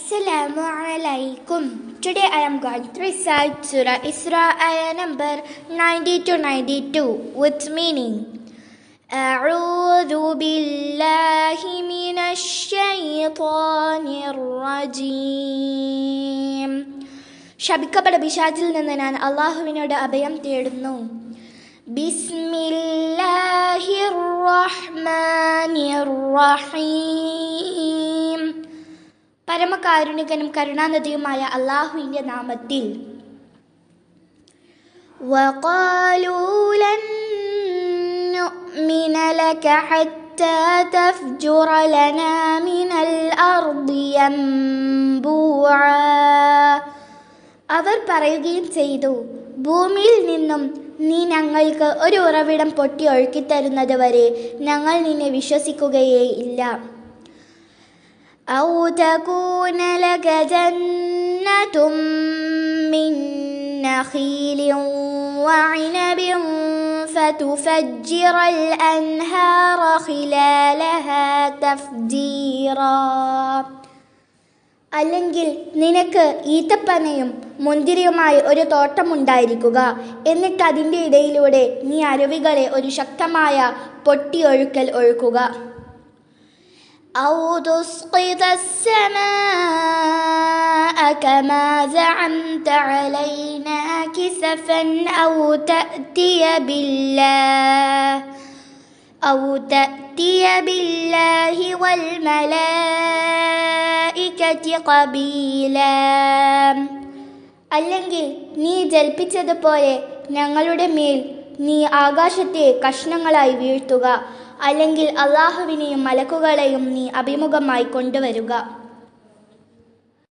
Assalamu alaikum. Today I am going to recite Surah Isra ayah number 90 to 92 with meaning. A'udhu billahi minash shaytanir rajim. ശപിക്കപ്പെട്ട പിശാചിൽ നിന്ന് ഞാൻ അല്ലാഹുവിനോട് അഭയം തേടുന്നു. ബിസ്മില്ലാഹിർ റഹ്മാനിർ റഹീം. പരമകാരുണികനും കരുണാനിധിയുമായ അല്ലാഹുവിന്റെ നാമത്തിൽ. വഖാലൂ ലൻ നുഅ്മിന ലക ഹത്താ തഫ്ജുറ ലനാ മിനൽ അർദി യംബൂആ. അവർ പറയുകയും ചെയ്തു, ഭൂമിയിൽ നിന്നും നീ ഞങ്ങൾക്ക് ഒരു ഉറവിടം പൊട്ടി ഒഴുക്കിത്തരുന്നത് വരെ ഞങ്ങൾ നിന്നെ വിശ്വസിക്കുകയേ ഇല്ല. ഔ തകൂന ലക ജന്നതും മിൻ നഖീലിൻ വഇനബിൻ ഫതുഫജ്ജിറൽ അൻഹാറ ഖിലാലഹാ തഫ്ജീറാ. അല്ലെങ്കിൽ നിനക്ക് ഈത്തപ്പനയും മുന്തിരിയുമായി ഒരു തോട്ടമുണ്ടായിരിക്കുക, എന്നിട്ട് അതിൻ്റെ ഇടയിലൂടെ നീ അരുവികളെ ഒരു ശക്തമായ പൊട്ടിയൊഴുക്കൽ ഒഴുക്കുക. ഔ തുസ്ഖിത السماء كما زعمت علينا كسفا أو تأتي بالله والملائكة قبيلا. അല്ലെങ്കിൽ നീ ജൽപ്പിച്ചതുപോലെ ഞങ്ങളുടെ മേൽ നീ ആകാശത്തെ കഷ്ണങ്ങളായി വീഴ്ത്തുക, അല്ലെങ്കിൽ അല്ലാഹുവിനെയും മലക്കുകളെയും നീ അഭിമുഖമായി കൊണ്ടുവരുക.